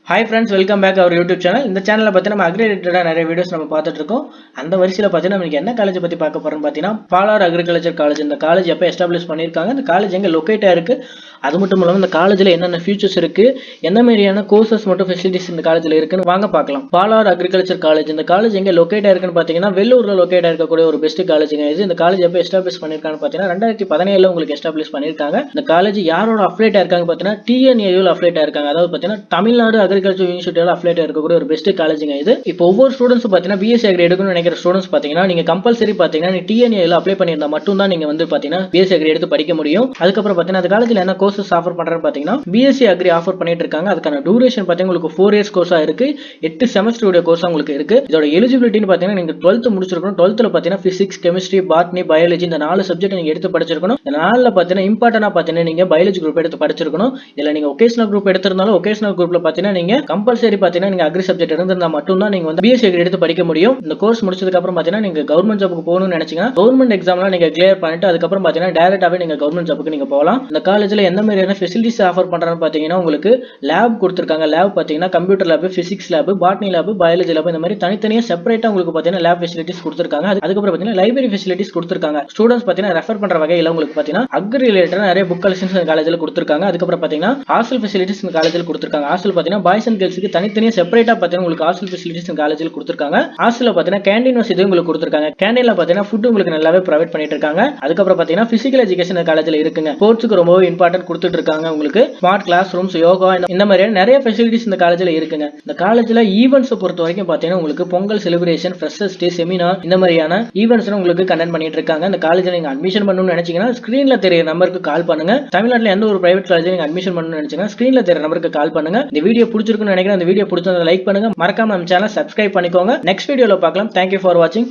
Hi friends, welcome back our YouTube channel. இந்த சேனலில் பார்த்தீங்கன்னா நம்ம அக்ரி ரிலேட்டடாக நிறைய வீடியோஸ் நம்ம பார்த்துட்டு இருக்கோம். அந்த வரிசையில் பார்த்தீங்கன்னா நமக்கு என்ன காலேஜ் பற்றி பார்க்க போகிறோம்னு பார்த்தீங்கன்னா பாலார் அக்ரிகல்ச்சர் காலேஜ். இந்த காலேஜ் எப்போ எஸ்டாப்ளிஷ் பண்ணியிருக்காங்க, இந்த காலேஜ் எங்கே லொக்கேட்டாக இருக்குது, அது மட்டும் இல்லாமல் இந்த காலேஜில் என்னென்ன ஃபியூச்சர்ஸ் இருக்குது, என்ன மாதிரியான கோர்சஸ் மற்றும் ஃபெசிலிட்டிஸ் இந்த காலேஜில் இருக்குன்னு வாங்க பார்க்கலாம். பாலார் அக்ரிகல்ச்சர் காலேஜ் இந்த காலேஜ் எங்கே லொக்கேட்டாக இருக்குன்னு பார்த்தீங்கன்னா வெள்ளூரில் லொக்கேட்டாக இருக்கக்கூடிய ஒரு பெஸ்ட் காலேஜுங்க இது. இந்த காலேஜ் எப்போ எஸ்டாப்ளிஷ் பண்ணியிருக்காங்கன்னு பார்த்தீங்கன்னா 2017 உங்களுக்கு எஸ்டாப்ளிஷ் பண்ணியிருக்காங்க. இந்த காலேஜ் யாரோட அஃபிலேட்டாக இருக்காங்க பார்த்தீங்கன்னா டிஎன்ஏயூவில் அஃபிலேட்டாக இருக்காங்க. அதாவது பார்த்தீங்கன்னா தமிழ்நாடு அக்ரிகல்ச்சர் யூனிவர்சிட்டியில் அஃபிலேட் இருக்கக்கூடிய ஒரு பெஸ்ட் காலேஜுங்க இது. இப்போ ஒவ்வொரு ஸ்டூடெண்ட்ஸ் பார்த்தீங்கன்னா பிஎஸ்சி அக்ரி எடுக்கணும்னு நினைக்கிற ஸ்டூடெண்ட்ஸ் பார்த்தீங்கன்னா நீங்க கம்பல்சரி பார்த்தீங்கன்னா நீ டிஎன்ஏல அப்ளை பண்ணியிருந்தா மட்டும் தான் நீங்க வந்து பார்த்தீங்கன்னா பிஎஸ்சி அக்ரி எடுத்து படிக்க முடியும். அதுக்கப்புறம் பார்த்தீங்கன்னா அந்த காலேஜில் என்ன கோர்சஸ் ஆஃபர் பண்றான்னு பார்த்தீங்கன்னா பிஎஸ்சி அக்ரி ஆஃபர் பண்ணிட்டு இருக்காங்க. அதுக்கான டூரேஷன் பார்த்தீங்கன்னா உங்களுக்கு 4 இயர்ஸ் கோர்ஸா இருக்கு, 8 செமஸ்டருடைய கோர்ஸா உங்களுக்கு இருக்கு. இதோட எலிஜிபிலிட்டின்னு பார்த்தீங்கன்னா நீங்க 12th முடிச்சிருக்கணும். 12th பார்த்தீங்கன்னா பிசிக்ஸ், கெமிஸ்ட்ரி, பாட்னி, பயாலஜி இந்த 4 சப்ஜெக்ட் நீங்க எடுத்து படிச்சிருக்கணும். இந்த 4ல பார்த்தீங்கன்னா இம்பார்ட்டன்டா பார்த்தீங்கன்னா நீங்க பயாலஜி குரூப் எடுத்து படிச்சிருக்கணும். இல்ல நீங்க ஒகேஷனல் குரூப் எடுத்திருந்தாலும் ஒகேஷனல் குரூப்ல பார்த்தீங்கன்னா நீங்க கம்பல்சரி பார்த்தீங்கன்னா நீங்க அக்ரி சப்ஜெக்ட் இருந்திருந்தா மட்டும் தான் நீங்க வந்து பிஎஸ்சி அக்ரி எடுத்து படிக்க முடியும். இந்த கோர்ஸ் முடிச்சதுக்கு அப்புறம் பார்த்தீங்கன்னா நீங்க கவர்மெண்ட் ஜாபுக்கு போகணும்னு நினைச்சீங்கன்னா கவர்மெண்ட் எக்ஸாம்லாம் நீங்க கிளியர் பண்ணிட்டு அதுக்கப்புறம் பார்த்தீங்கன்னா டைரக்டாவே நீங்க கவர்மெண்ட் ஜாபுக்கு நீங்க போகலாம். இந்த காலேஜ்ல எந்த மாதிரியான ஃபெசிலிட்டிஸ் ஆஃபர் பண்றான்னு பார்த்தீங்கன்னா உங்களுக்கு லேப் கொடுத்துருக்காங்க. லேப் பார்த்தீங்கன்னா computer lab, physics lab, botany lab, biology lab இந்த மாதிரி தனித்தனியா செப்பரேட்டா உங்களுக்கு பார்த்தீங்கன்னா லேப் ஃபெசிலிட்டிஸ் கொடுத்துருக்காங்க. அதுக்கப்புறம் பார்த்தீங்கன்னா லைப்ரரி ஃபெசிலிட்டிஸ் கொடுத்துருக்காங்க. ஸ்டூடெண்ட்ஸ் பார்த்தீங்கன்னா ரெஃபர் பண்ற வகையில் உங்களுக்கு பார்த்தீங்கன்னா அக்ரி ரிலேட்டட் நிறைய புக் கலெக்ஷன்ஸ் இந்த காலேஜ்ல கொடுத்துருக்காங்க. அதுக்கப்புறம் பார்த்தீங்கன்னா ஹாஸ்டல் ஃபெசிலிட்டிஸ் இந்த காலேஜ்ல கொடுத்துருக்காங்க. ஹாஸ்டல் பார்த்தீங்கன்னா பாய்ஸ் அண்ட் கேர்ள்ஸ்க்கு தனித்தனியா செப்பரேட்டா பார்த்தீங்கன்னா உங்களுக்கு ஹாஸ்டல் ஃபெசிலிட்டிஸ் இந்த காலேஜ்ல கொடுத்துருக்காங்க. ஹாஸ்டல்ல பார்த்தீங்கன்னா கேண்டீன் வசதி உங்களுக்கு கொடுத்துருக்காங்க. கேண்டீன்ல பார்த்தீங்கன்னா ஃபுட் உங்களுக்கு நல்லாவே ப்ரொவைட் பண்ணிட்டு இருக்காங்க. அதுக்கப்புறம் பார்த்தீங்கன்னா பிசிக்கல் எஜுகேஷன் இந்த காலேஜ்ல இருக்குங்க. ஸ்போர்ட்ஸ்க்கு ரொம்பவே இம்பார்ட்டன்ட் கொடுத்துட்டு இருக்காங்க. உங்களுக்கு ஸ்மார்ட் கிளாஸ் ரூம்ஸ், யோகா இந்த மாதிரியான நிறைய ஃபெசிலிட்டிஸ் இந்த காலேஜ்ல இருக்குங்க. இந்த காலேஜ்ல ஈவெண்ட்ஸ் பொறுத்த வரைக்கும் பார்த்தீங்கன்னா உங்களுக்கு பொங்கல் செலிப்ரேஷன், ஃப்ரெஷர்ஸ் டே, செமினார் இந்த மாதிரியான ஈவெண்ட்ஸ் உங்களுக்கு கண்டக்ட் பண்ணிட்டு இருக்காங்க. இந்த காலேஜ்ல நீங்க அட்மிஷன் பண்ணணும்னு நினைச்சீங்கன்னா ஸ்கிரீன்ல தெரிய நம்பருக்கு கால் பண்ணுங்க. தமிழ்நாட்டில் எந்த ஒரு பிரைவேட் காலேஜ்ல நீங்க அட்மிஷன் பண்ணணும்னு நினைச்சீங்கன்னா ஸ்கிரீன்ல தெரிய நம்பருக்கு கால் பண்ணுங்க. இந்த வீடியோ பிடிச்சிருக்குன்னு நினைக்கிறேன். இந்த வீடியோ பிடிச்சதை லைக் பண்ணுங்க. மறக்காம நம்ம சேனலை சப்ஸ்கிரைப் பண்ணிக்கோங்க. நெக்ஸ்ட் வீடியோல பார்க்கலாம். தேங்க்யூ ஃபார் வாட்சிங்.